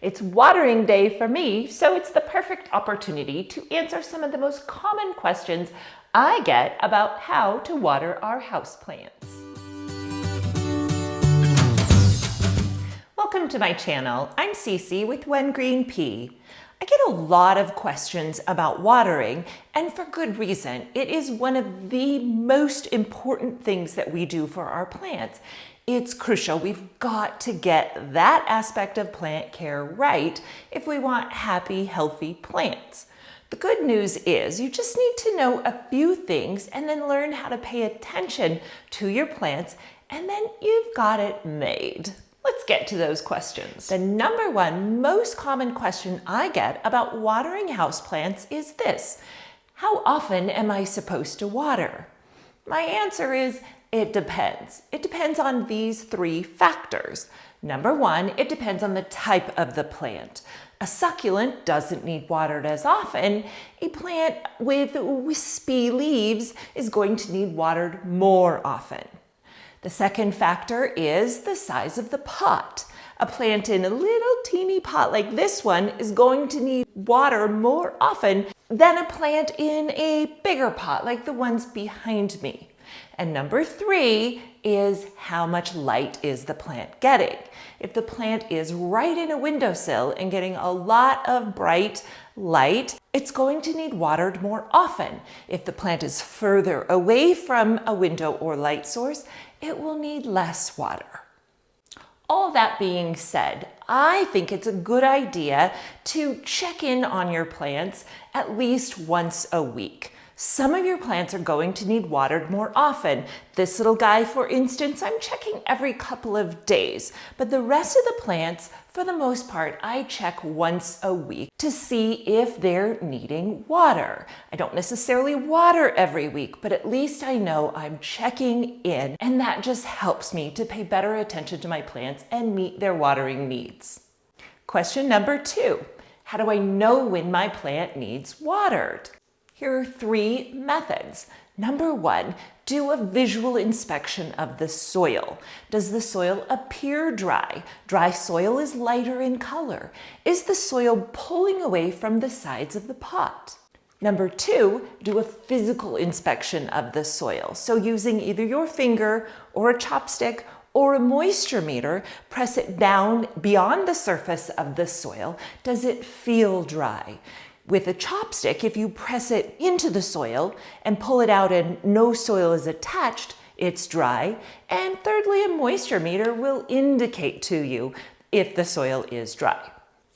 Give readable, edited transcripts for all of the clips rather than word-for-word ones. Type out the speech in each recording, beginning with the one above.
It's watering day for me, so it's the perfect opportunity to answer some of the most common questions I get about how to water our houseplants. Welcome to my channel. I'm Cece with One Green Pea. I get a lot of questions about watering, and for good reason. It is one of the most important things that we do for our plants. It's crucial. We've got to get that aspect of plant care right if we want happy, healthy plants. The good news is you just need to know a few things and then learn how to pay attention to your plants, and then you've got it made. Let's get to those questions. The number one most common question I get about watering houseplants is this: how often am I supposed to water? My answer is it depends. It depends on these three factors. Number one, it depends on the type of the plant. A succulent doesn't need watered as often. A plant with wispy leaves is going to need watered more often. The second factor is the size of the pot. A plant in a little teeny pot like this one is going to need water more often than a plant in a bigger pot like the ones behind me. And number three is how much light is the plant getting. If the plant is right in a windowsill and getting a lot of bright light, it's going to need watered more often. If the plant is further away from a window or light source, it will need less water. All that being said, I think it's a good idea to check in on your plants at least once a week. Some of your plants are going to need watered more often. This little guy, for instance, I'm checking every couple of days, but the rest of the plants, for the most part, I check once a week to see if they're needing water. I don't necessarily water every week, but at least I know I'm checking in, and that just helps me to pay better attention to my plants and meet their watering needs. Question number two: how do I know when my plant needs watered? Here are three methods. Number one, do a visual inspection of the soil. Does the soil appear dry? Dry soil is lighter in color. Is the soil pulling away from the sides of the pot? Number two, do a physical inspection of the soil. So using either your finger or a chopstick or a moisture meter, press it down beyond the surface of the soil. Does it feel dry? With a chopstick, if you press it into the soil and pull it out and no soil is attached, it's dry. And thirdly, a moisture meter will indicate to you if the soil is dry.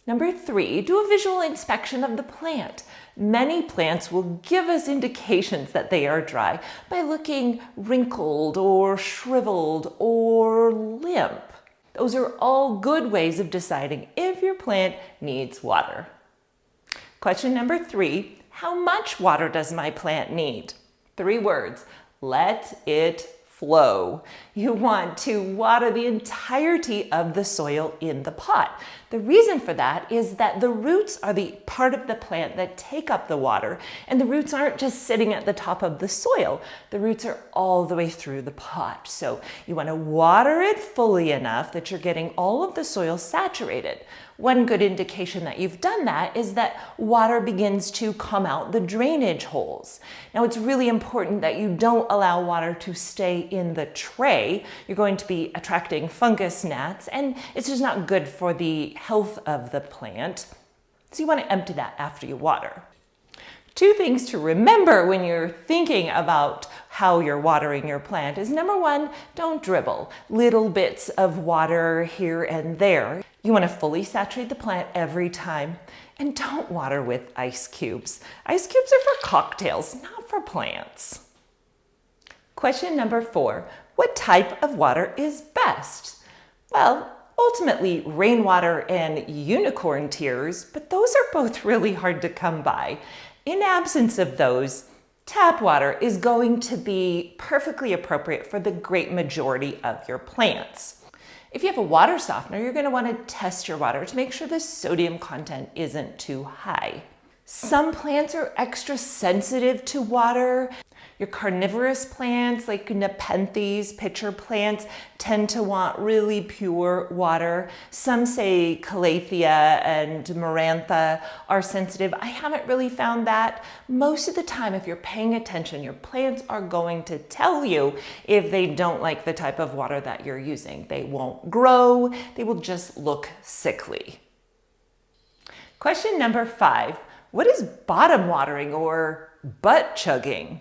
Number three, do a visual inspection of the plant. Many plants will give us indications that they are dry by looking wrinkled or shriveled or limp. Those are all good ways of deciding if your plant needs water. Question number three, how much water does my plant need? 3 words: let it flow. You want to water the entirety of the soil in the pot. The reason for that is that the roots are the part of the plant that take up the water, and the roots aren't just sitting at the top of the soil. The roots are all the way through the pot. So you want to water it fully enough that you're getting all of the soil saturated. One good indication that you've done that is that water begins to come out the drainage holes. Now, it's really important that you don't allow water to stay in the tray. You're going to be attracting fungus gnats, and it's just not good for the health of the plant. So you want to empty that after you water. 2 things to remember when you're thinking about how you're watering your plant is, number one, don't dribble little bits of water here and there. You want to fully saturate the plant every time, and don't water with ice cubes. Ice cubes are for cocktails, not for plants. Question number 4, what type of water is best? Well, ultimately rainwater and unicorn tears, but those are both really hard to come by. In absence of those, tap water is going to be perfectly appropriate for the great majority of your plants. If you have a water softener, you're going to want to test your water to make sure the sodium content isn't too high. Some plants are extra sensitive to water. Your carnivorous plants like nepenthes, pitcher plants, tend to want really pure water. Some say calathea and marantha are sensitive. I haven't really found that. Most of the time, if you're paying attention, your plants are going to tell you if they don't like the type of water that you're using. They won't grow, they will just look sickly. Question number 5. What is bottom watering or butt chugging?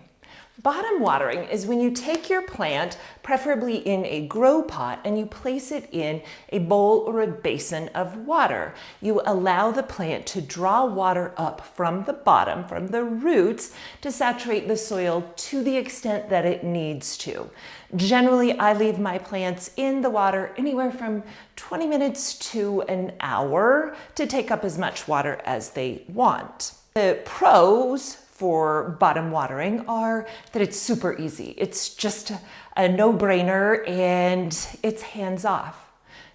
Bottom watering is when you take your plant, preferably in a grow pot, and you place it in a bowl or a basin of water. You allow the plant to draw water up from the bottom, from the roots, to saturate the soil to the extent that it needs to. Generally, I leave my plants in the water anywhere from 20 minutes to an hour to take up as much water as they want. The pros for bottom watering are that it's super easy. It's just a no-brainer and it's hands-off.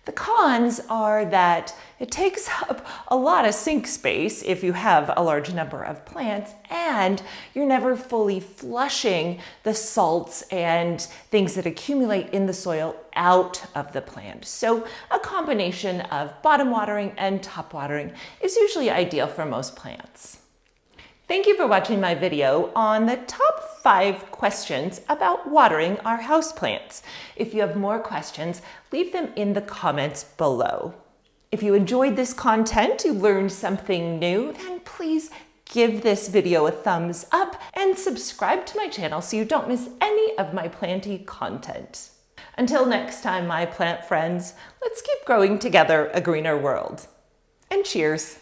The cons are that it takes up a lot of sink space if you have a large number of plants, and you're never fully flushing the salts and things that accumulate in the soil out of the plant. So a combination of bottom watering and top watering is usually ideal for most plants. Thank you for watching my video on the top 5 questions about watering our houseplants. If you have more questions, leave them in the comments below. If you enjoyed this content, you learned something new, then please give this video a thumbs up and subscribe to my channel so you don't miss any of my planty content. Until next time, my plant friends, let's keep growing together a greener world. And cheers!